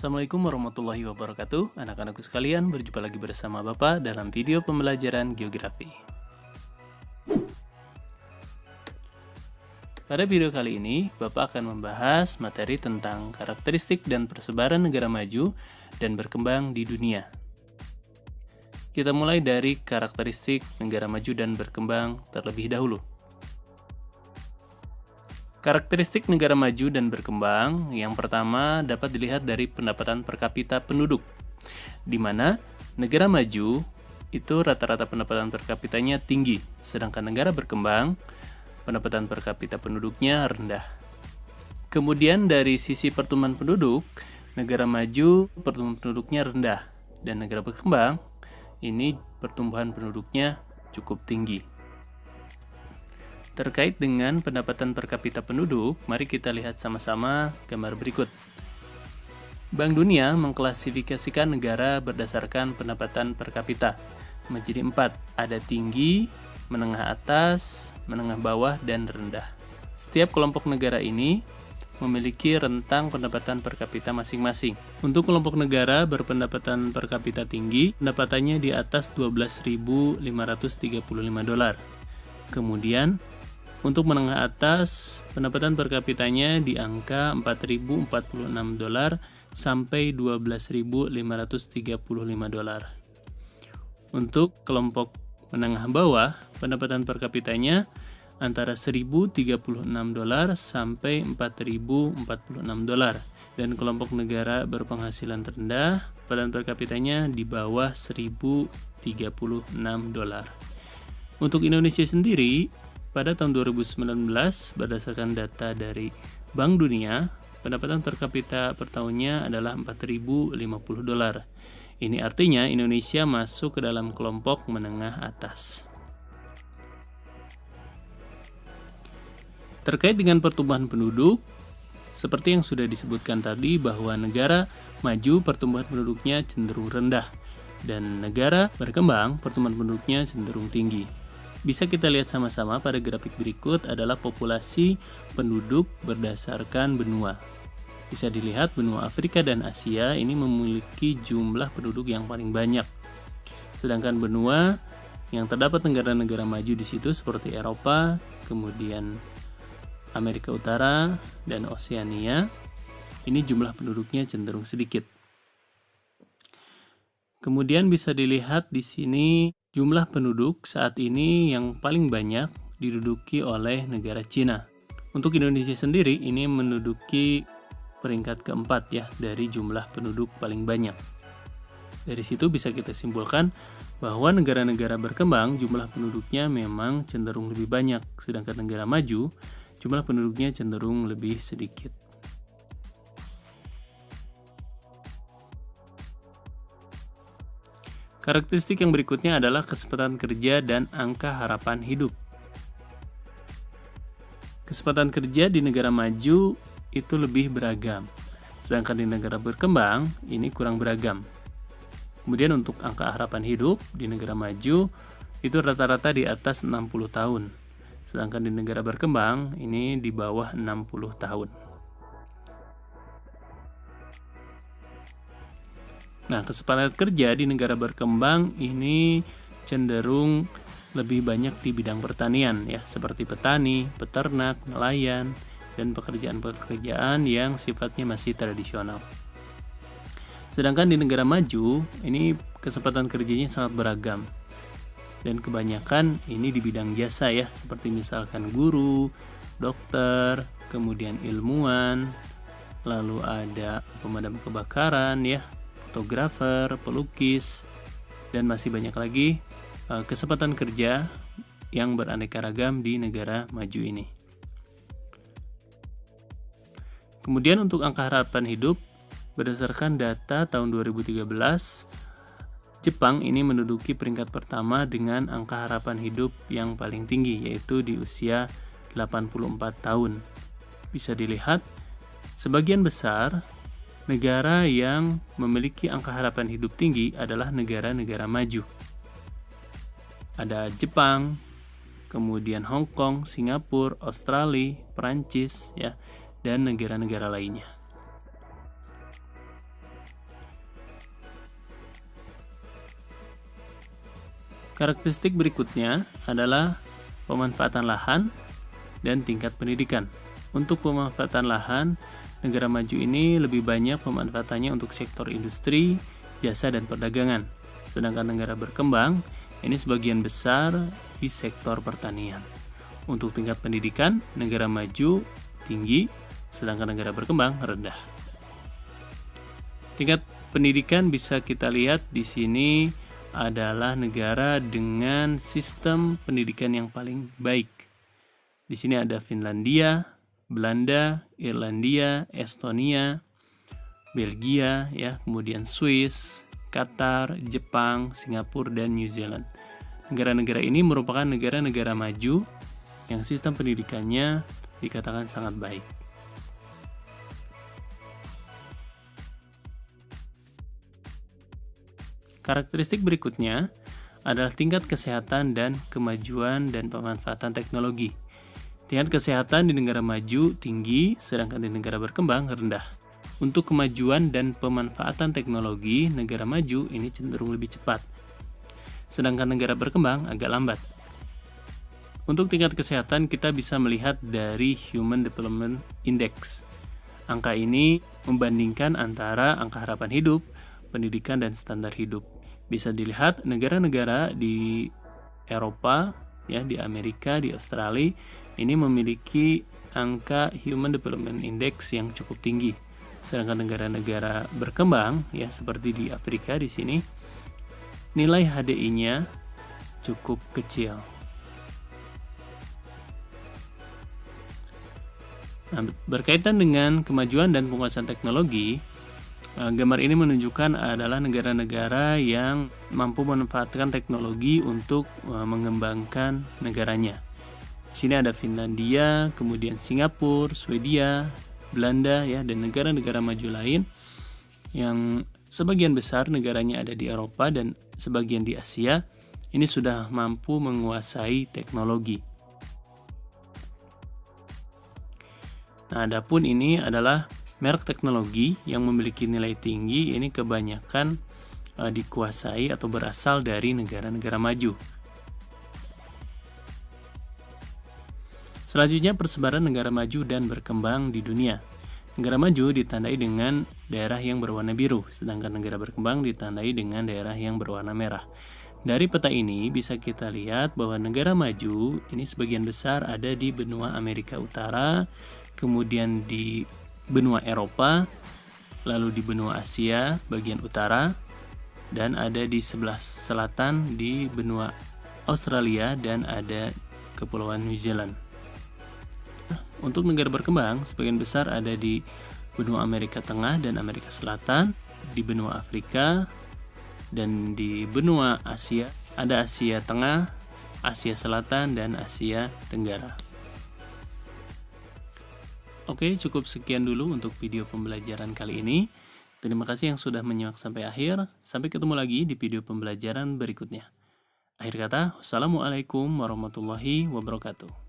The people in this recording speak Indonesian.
Assalamualaikum warahmatullahi wabarakatuh. Anak-anakku sekalian, berjumpa lagi bersama Bapak dalam video pembelajaran geografi. Pada video kali ini, Bapak akan membahas materi tentang karakteristik dan persebaran negara maju dan berkembang di dunia. Kita mulai dari karakteristik negara maju dan berkembang terlebih dahulu. Karakteristik negara maju dan berkembang yang pertama dapat dilihat dari pendapatan per kapita penduduk, di mana negara maju itu rata-rata pendapatan per kapitanya tinggi, sedangkan negara berkembang pendapatan per kapita penduduknya rendah. Kemudian dari sisi pertumbuhan penduduk, negara maju pertumbuhan penduduknya rendah, dan negara berkembang ini pertumbuhan penduduknya cukup tinggi. Terkait dengan pendapatan per kapita penduduk, mari kita lihat sama-sama gambar berikut. Bank Dunia mengklasifikasikan negara berdasarkan pendapatan per kapita menjadi 4. Ada tinggi, menengah atas, menengah bawah, dan rendah. Setiap kelompok negara ini memiliki rentang pendapatan per kapita masing-masing. Untuk kelompok negara berpendapatan per kapita tinggi, pendapatannya di atas $12.535. Kemudian, untuk menengah atas, pendapatan per kapitanya di angka $4.046 sampai $12.535. Untuk kelompok menengah bawah, pendapatan per kapitanya antara $1.036 sampai $4.046. Dan kelompok negara berpenghasilan terendah, pendapatan per kapitanya di bawah $1.036. Untuk Indonesia sendiri, pada tahun 2019, berdasarkan data dari Bank Dunia, pendapatan per kapita per tahunnya adalah $4.050. Ini artinya Indonesia masuk ke dalam kelompok menengah atas. Terkait dengan pertumbuhan penduduk, seperti yang sudah disebutkan tadi bahwa negara maju pertumbuhan penduduknya cenderung rendah, dan negara berkembang pertumbuhan penduduknya cenderung tinggi. Bisa kita lihat sama-sama pada grafik berikut adalah populasi penduduk berdasarkan benua. Bisa dilihat benua Afrika dan Asia ini memiliki jumlah penduduk yang paling banyak. Sedangkan benua yang terdapat negara-negara maju di situ seperti Eropa, kemudian Amerika Utara, dan Oseania, ini jumlah penduduknya cenderung sedikit. Kemudian bisa dilihat di sini jumlah penduduk saat ini yang paling banyak diduduki oleh negara Cina. Untuk Indonesia sendiri ini menduduki peringkat keempat ya dari jumlah penduduk paling banyak. Dari situ bisa kita simpulkan bahwa negara-negara berkembang jumlah penduduknya memang cenderung lebih banyak, sedangkan negara maju jumlah penduduknya cenderung lebih sedikit. Karakteristik yang berikutnya adalah kesempatan kerja dan angka harapan hidup. Kesempatan kerja di negara maju itu lebih beragam, sedangkan di negara berkembang ini kurang beragam. Kemudian untuk angka harapan hidup di negara maju itu rata-rata di atas 60 tahun, sedangkan di negara berkembang ini di bawah 60 tahun. Nah, kesempatan kerja di negara berkembang ini cenderung lebih banyak di bidang pertanian ya, seperti petani, peternak, nelayan, dan pekerjaan-pekerjaan yang sifatnya masih tradisional. Sedangkan di negara maju, ini kesempatan kerjanya sangat beragam. Dan kebanyakan ini di bidang jasa ya, seperti misalkan guru, dokter, kemudian ilmuwan, lalu ada pemadam kebakaran ya, fotografer, pelukis, dan masih banyak lagi kesempatan kerja yang beraneka ragam di negara maju ini. Kemudian untuk angka harapan hidup, berdasarkan data tahun 2013, Jepang ini menduduki peringkat pertama dengan angka harapan hidup yang paling tinggi, yaitu di usia 84 tahun. Bisa dilihat, sebagian besar negara yang memiliki angka harapan hidup tinggi adalah negara-negara maju. Ada Jepang, kemudian Hong Kong, Singapura, Australia, Perancis, ya, dan negara-negara lainnya. Karakteristik berikutnya adalah pemanfaatan lahan dan tingkat pendidikan. Untuk pemanfaatan lahan, negara maju ini lebih banyak pemanfaatannya untuk sektor industri, jasa, dan perdagangan. Sedangkan negara berkembang ini sebagian besar di sektor pertanian. Untuk tingkat pendidikan, negara maju tinggi, sedangkan negara berkembang rendah. Tingkat pendidikan bisa kita lihat di sini adalah negara dengan sistem pendidikan yang paling baik. Di sini ada Finlandia, Belanda, Irlandia, Estonia, Belgia, ya, kemudian Swiss, Qatar, Jepang, Singapura, dan New Zealand. Negara-negara ini merupakan negara-negara maju yang sistem pendidikannya dikatakan sangat baik. Karakteristik berikutnya adalah tingkat kesehatan dan kemajuan dan pemanfaatan teknologi. Tingkat kesehatan di negara maju tinggi, sedangkan di negara berkembang rendah. Untuk kemajuan dan pemanfaatan teknologi, negara maju ini cenderung lebih cepat, sedangkan negara berkembang agak lambat. Untuk tingkat kesehatan, kita bisa melihat dari Human Development Index. Angka ini membandingkan antara angka harapan hidup, pendidikan, dan standar hidup. Bisa dilihat negara-negara di Eropa, ya, di Amerika, di Australia, ini memiliki angka Human Development Index yang cukup tinggi. Sedangkan negara-negara berkembang, ya, seperti di Afrika di sini, nilai HDI-nya cukup kecil. Nah, berkaitan dengan kemajuan dan penguasaan teknologi, gambar ini menunjukkan adalah negara-negara yang mampu memanfaatkan teknologi untuk mengembangkan negaranya. Di sini ada Finlandia, kemudian Singapura, Swedia, Belanda, ya, dan negara-negara maju lain yang sebagian besar negaranya ada di Eropa dan sebagian di Asia. Ini sudah mampu menguasai teknologi. Nah, adapun ini adalah merek teknologi yang memiliki nilai tinggi, ini kebanyakan dikuasai atau berasal dari negara-negara maju. Selanjutnya, persebaran negara maju dan berkembang di dunia. Negara maju ditandai dengan daerah yang berwarna biru, sedangkan negara berkembang ditandai dengan daerah yang berwarna merah. Dari peta ini bisa kita lihat bahwa negara maju ini sebagian besar ada di benua Amerika Utara, kemudian di benua Eropa, lalu di benua Asia bagian utara, dan ada di sebelah selatan di benua Australia dan ada Kepulauan New Zealand. Untuk negara berkembang, sebagian besar ada di benua Amerika Tengah dan Amerika Selatan, di benua Afrika, dan di benua Asia. Ada Asia Tengah, Asia Selatan, dan Asia Tenggara. Oke, cukup sekian dulu untuk video pembelajaran kali ini. Terima kasih yang sudah menyimak sampai akhir. Sampai ketemu lagi di video pembelajaran berikutnya. Akhir kata, wassalamualaikum warahmatullahi wabarakatuh.